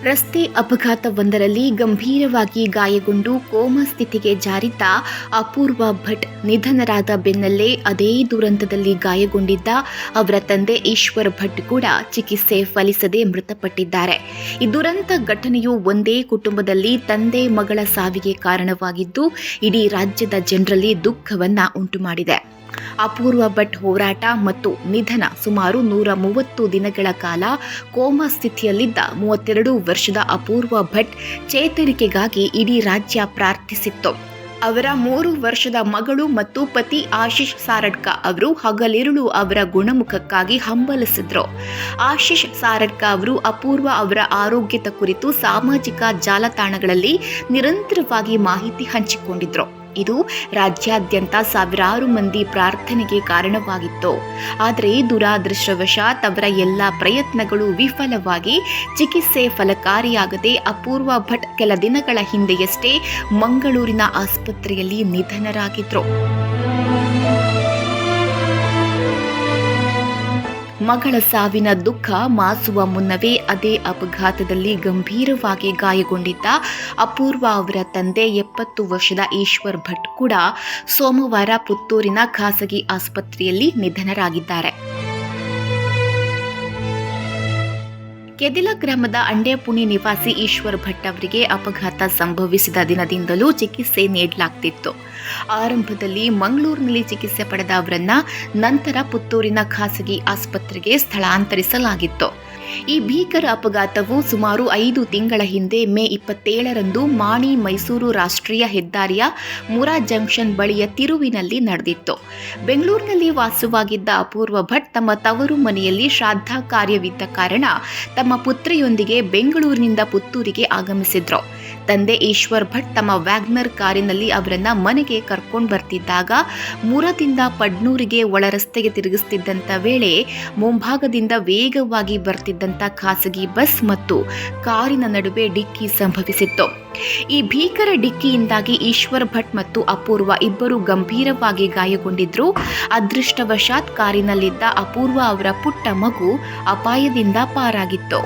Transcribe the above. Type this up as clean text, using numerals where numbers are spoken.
ರಸ್ತೆ ಅಪಘಾತವೊಂದರಲ್ಲಿ ಗಂಭೀರವಾಗಿ ಗಾಯಗೊಂಡು ಕೋಮಾ ಸ್ಥಿತಿಗೆ ಜಾರಿದ್ದ ಅಪೂರ್ವ ಭಟ್ ನಿಧನರಾದ ಬೆನ್ನಲ್ಲೇ ಅದೇ ದುರಂತದಲ್ಲಿ ಗಾಯಗೊಂಡಿದ್ದ ಅವರ ತಂದೆ ಈಶ್ವರ್ ಭಟ್ ಕೂಡ ಚಿಕಿತ್ಸೆ ಫಲಿಸದೆ ಮೃತಪಟ್ಟಿದ್ದಾರೆ. ಈ ದುರಂತ ಘಟನೆಯು ಒಂದೇ ಕುಟುಂಬದಲ್ಲಿ ತಂದೆ ಮಗಳ ಸಾವಿಗೆ ಕಾರಣವಾಗಿದ್ದು ಇಡೀ ರಾಜ್ಯದ ಜನರಲ್ಲಿ ದುಃಖವನ್ನ ಉಂಟುಮಾಡಿದೆ. ಅಪೂರ್ವ ಭಟ್ ಹೋರಾಟ ಮತ್ತು ನಿಧನ ಸುಮಾರು 130 ದಿನಗಳ ಕಾಲ ಕೋಮಾ ಸ್ಥಿತಿಯಲ್ಲಿದ್ದ 32 ವರ್ಷದ ಅಪೂರ್ವ ಭಟ್ ಚೇತರಿಕೆಗಾಗಿ ಇಡೀ ರಾಜ್ಯ ಪ್ರಾರ್ಥಿಸಿತ್ತು. ಅವರ 3 ವರ್ಷದ ಮಗಳು ಮತ್ತು ಪತಿ ಆಶೀಶ್ ಸಾರಡ್ಕ ಅವರು ಹಗಲಿರುಳು ಅವರ ಗುಣಮುಖಕ್ಕಾಗಿ ಹಂಬಲಿಸಿದ್ರು. ಆಶೀಶ್ ಸಾರಡ್ಕ ಅವರು ಅಪೂರ್ವ ಅವರ ಆರೋಗ್ಯದ ಕುರಿತು ಸಾಮಾಜಿಕ ಜಾಲತಾಣಗಳಲ್ಲಿ ನಿರಂತರವಾಗಿ ಮಾಹಿತಿ ಹಂಚಿಕೊಂಡಿದ್ರು. ಇದು ರಾಜ್ಯಾದ್ಯಂತ ಸಾವಿರಾರು ಮಂದಿ ಪ್ರಾರ್ಥನೆಗೆ ಕಾರಣವಾಗಿತ್ತು. ಆದರೆ ದುರಾದೃಷ್ಟವಶಾತ್ ಅವರ ಎಲ್ಲ ಪ್ರಯತ್ನಗಳು ವಿಫಲವಾಗಿ ಚಿಕಿತ್ಸೆ ಫಲಕಾರಿಯಾಗದೆ ಅಪೂರ್ವ ಭಟ್ ಕೆಲ ದಿನಗಳ ಹಿಂದೆಯಷ್ಟೇ ಮಂಗಳೂರಿನ ಆಸ್ಪತ್ರೆಯಲ್ಲಿ ನಿಧನರಾಗಿದ್ರು. ಮಗಳ ಸಾವಿನ ದುಃಖ ಮಾಸುವ ಮುನ್ನವೇ ಅದೇ ಅಪಘಾತದಲ್ಲಿ ಗಂಭೀರವಾಗಿ ಗಾಯಗೊಂಡಿದ್ದ ಅಪೂರ್ವ ಅವರ ತಂದೆ 70 ವರ್ಷದ ಈಶ್ವರ್ ಭಟ್ ಕೂಡ ಸೋಮವಾರ ಪುತ್ತೂರಿನ ಖಾಸಗಿ ಆಸ್ಪತ್ರೆಯಲ್ಲಿ ನಿಧನರಾಗಿದ್ದಾರೆ. ಕೆದಿಲ ಗ್ರಾಮದ ಅಂಡೇಪುಣಿ ನಿವಾಸಿ ಈಶ್ವರ್ ಭಟ್ ಅವರಿಗೆ ಅಪಘಾತ ಸಂಭವಿಸಿದ ದಿನದಿಂದಲೂ ಚಿಕಿತ್ಸೆ ನೀಡಲಾಗ್ತಿತ್ತು. ಆರಂಭದಲ್ಲಿ ಮಂಗಳೂರಿನಲ್ಲಿ ಚಿಕಿತ್ಸೆ ಪಡೆದ ಅವರನ್ನ ನಂತರ ಪುತ್ತೂರಿನ ಖಾಸಗಿ ಆಸ್ಪತ್ರೆಗೆ ಸ್ಥಳಾಂತರಿಸಲಾಗಿತ್ತು. ಈ ಭೀಕರ ಅಪಘಾತವು ಸುಮಾರು 5 ತಿಂಗಳ ಹಿಂದೆ ಮೇ 27ರಂದು ಮಾಣಿ ಮೈಸೂರು ರಾಷ್ಟ್ರೀಯ ಹೆದ್ದಾರಿಯ ಮುರಾ ಜಂಕ್ಷನ್ ಬಳಿಯ ತಿರುವಿನಲ್ಲಿ ನಡೆದಿತ್ತು. ಬೆಂಗಳೂರಿನಲ್ಲಿ ವಾಸವಾಗಿದ್ದ ಅಪೂರ್ವ ಭಟ್ ತಮ್ಮ ತವರು ಮನೆಯಲ್ಲಿ ಶ್ರಾದ್ದ ಕಾರ್ಯವಿದ್ದ ಕಾರಣ ತಮ್ಮ ಪುತ್ರಿಯೊಂದಿಗೆ ಬೆಂಗಳೂರಿನಿಂದ ಪುತ್ತೂರಿಗೆ ಆಗಮಿಸಿದ್ರು. ತಂದೆ ಈಶ್ವರ್ ಭಟ್ ತಮ್ಮ ವ್ಯಾಗ್ನರ್ ಕಾರಿನಲ್ಲಿ ಅವರನ್ನ ಮನೆಗೆ ಕರ್ಕೊಂಡು ಬರ್ತಿದ್ದಾಗ ಮುರದಿಂದ ಪಡ್ನೂರಿಗೆ ಒಳ ರಸ್ತೆಗೆ ತಿರುಗಿಸುತ್ತಿದ್ದಂಥ ವೇಳೆ ಮುಂಭಾಗದಿಂದ ವೇಗವಾಗಿ ಬರ್ತಿದ್ದಂಥ ಖಾಸಗಿ ಬಸ್ ಮತ್ತು ಕಾರಿನ ನಡುವೆ ಡಿಕ್ಕಿ ಸಂಭವಿಸಿತ್ತು. ಈ ಭೀಕರ ಡಿಕ್ಕಿಯಿಂದಾಗಿ ಈಶ್ವರ್ ಭಟ್ ಮತ್ತು ಅಪೂರ್ವ ಇಬ್ಬರು ಗಂಭೀರವಾಗಿ ಗಾಯಗೊಂಡಿದ್ರು. ಅದೃಷ್ಟವಶಾತ್ ಕಾರಿನಲ್ಲಿದ್ದ ಅಪೂರ್ವ ಅವರ ಪುಟ್ಟ ಮಗು ಅಪಾಯದಿಂದ ಪಾರಾಗಿತ್ತು.